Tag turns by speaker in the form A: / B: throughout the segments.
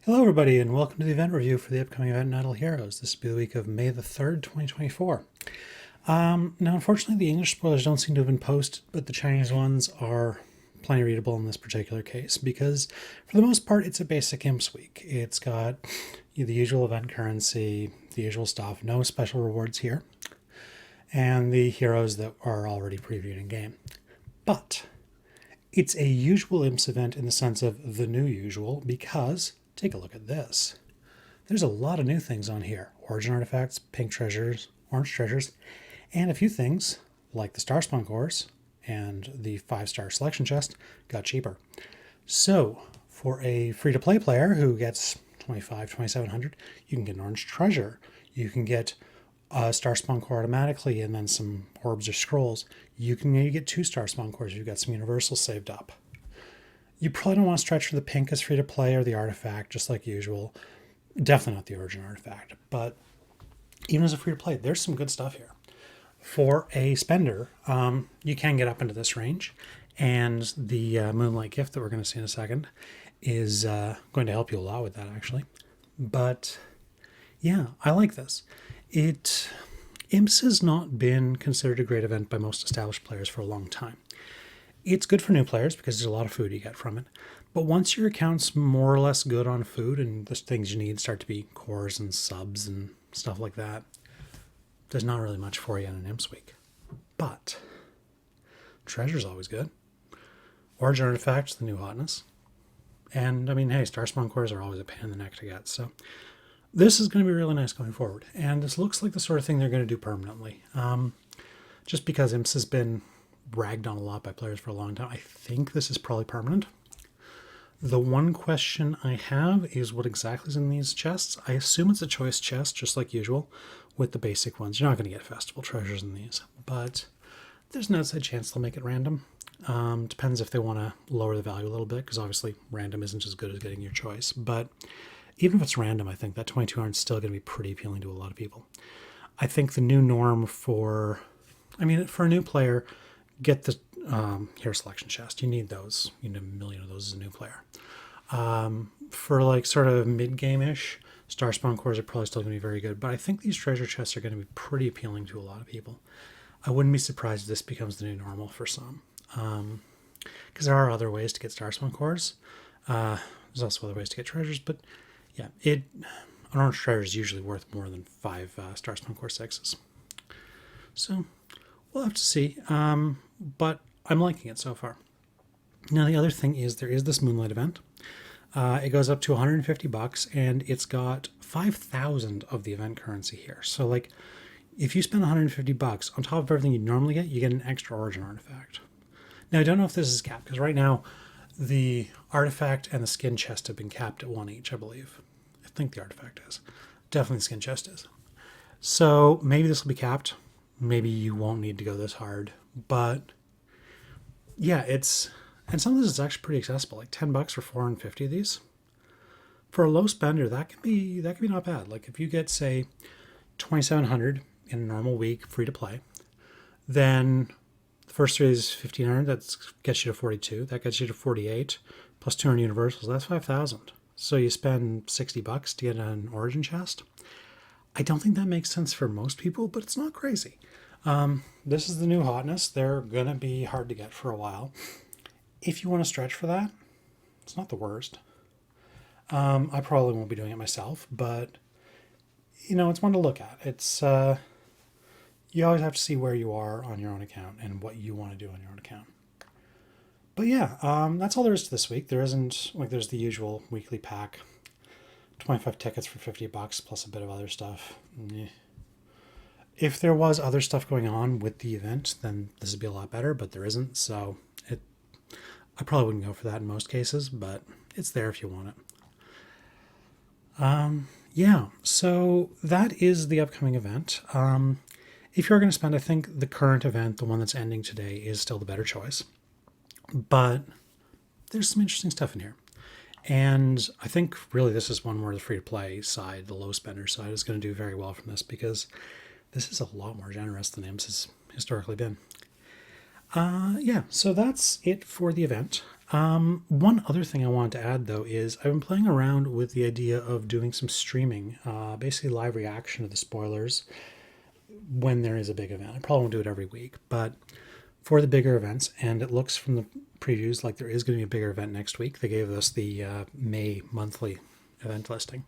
A: Hello everybody and welcome to the event review for the upcoming event Idle Heroes. This will be the week of May the 3rd, 2024. Now unfortunately the English spoilers don't seem to have been posted, but the Chinese ones are plenty readable in this particular case because for the most part it's a basic Imps week. It's got the usual event currency, the usual stuff, no special rewards here, and the heroes that are already previewed in game. But it's a usual Imps event in the sense of the new usual because take a look at this. There's a lot of new things on here. Origin artifacts, pink treasures, orange treasures, and a few things like the Star Spawn cores and the 5-star selection chest got cheaper. So for a free-to-play player who gets 2,700, you can get an orange treasure. You can get a Star Spawn core automatically and then some orbs or scrolls. You can maybe get 2 Star Spawn cores if you've got some universals saved up. You probably don't want to stretch for the pink as free-to-play or the artifact, just like usual. Definitely not the origin artifact, but even as a free-to-play, there's some good stuff here. For a spender, you can get up into this range, and the Moonlight gift that we're going to see in a second is going to help you a lot with that, actually. But yeah, I like this. Imps has not been considered a great event by most established players for a long time. It's good for new players because there's a lot of food you get from it. But once your account's more or less good on food and the things you need start to be cores and subs and stuff like that, there's not really much for you in an Imps week. But treasure's always good. Origin artifacts, the new hotness. And I mean, hey, Star Spawn cores are always a pain in the neck to get. So this is going to be really nice going forward. And this looks like the sort of thing they're going to do permanently. Just because Imps has been ragged on a lot by players for a long time, I think this is probably permanent. The one question I have is what exactly is in these chests. I assume it's a choice chest, just like usual, with the basic ones. You're not going to get festival treasures in these, but there's an outside chance they'll make it random. Depends if they want to lower the value a little bit, because obviously random isn't as good as getting your choice. But even if it's random, I think that 2200 is still going to be pretty appealing to a lot of people. I think the new norm for a new player, get the hero selection chest. You need those. You need a million of those as a new player. For like sort of mid-game-ish, Star Spawn cores are probably still going to be very good, but I think these treasure chests are going to be pretty appealing to a lot of people. I wouldn't be surprised if this becomes the new normal for some. Because there are other ways to get Star Spawn cores. There's also other ways to get treasures, but yeah, an orange treasure is usually worth more than 5 Star Spawn core 6s. So we'll have to see, but I'm liking it so far. Now the other thing is there is this Moonlight event. It goes up to $150, and it's got 5,000 of the event currency here. So like, if you spend $150 on top of everything you normally get, you get an extra origin artifact. Now I don't know if this is capped because right now the artifact and the skin chest have been capped at 1 each, I believe. I think the artifact is. Definitely the skin chest is. So maybe this will be capped. Maybe you won't need to go this hard, but yeah, and some of this is actually pretty accessible, like $10 for 450 of these. For a low spender, that can be not bad. Like if you get, say, 2,700 in a normal week, free to play, then the first 3 is 1,500. That gets you to 42. That gets you to 48 plus 200 universals. That's 5,000. So you spend $60 to get an origin chest. I don't think that makes sense for most people, but it's not crazy. This is the new hotness. They're going to be hard to get for a while. If you want to stretch for that, it's not the worst. I probably won't be doing it myself, but it's one to look at. It's you always have to see where you are on your own account and what you want to do on your own account. But yeah, that's all there is to this week. There isn't, like, there's the usual weekly pack. 25 tickets for $50 plus a bit of other stuff. If there was other stuff going on with the event, then this would be a lot better, but there isn't, so I probably wouldn't go for that in most cases, but it's there if you want it. Yeah, so that is the upcoming event. If you're going to spend, I think the current event, the one that's ending today, is still the better choice. But there's some interesting stuff in here. And I think really this is one where the free-to-play side, the low spender side, is going to do very well from this because this is a lot more generous than Imps has historically been. Yeah, so that's it for the event. One other thing I wanted to add, though, is I've been playing around with the idea of doing some streaming, basically live reaction to the spoilers when there is a big event. I probably won't do it every week, but for the bigger events, and it looks from the previews like there is going to be a bigger event next week. They gave us the May monthly event listing.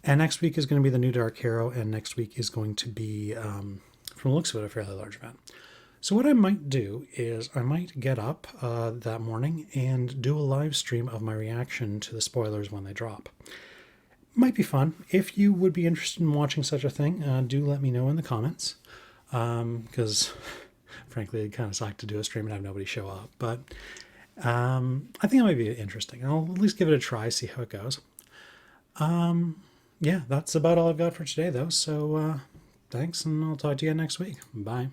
A: And next week is going to be the new Dark Hero, and next week is going to be, from the looks of it, a fairly large event. So what I might do is I might get up that morning and do a live stream of my reaction to the spoilers when they drop. Might be fun. If you would be interested in watching such a thing, do let me know in the comments. Because frankly, it kind of sucked to do a stream and have nobody show up. But I think it might be interesting. I'll at least give it a try, see how it goes. Yeah, that's about all I've got for today, though. So thanks, and I'll talk to you again next week. Bye.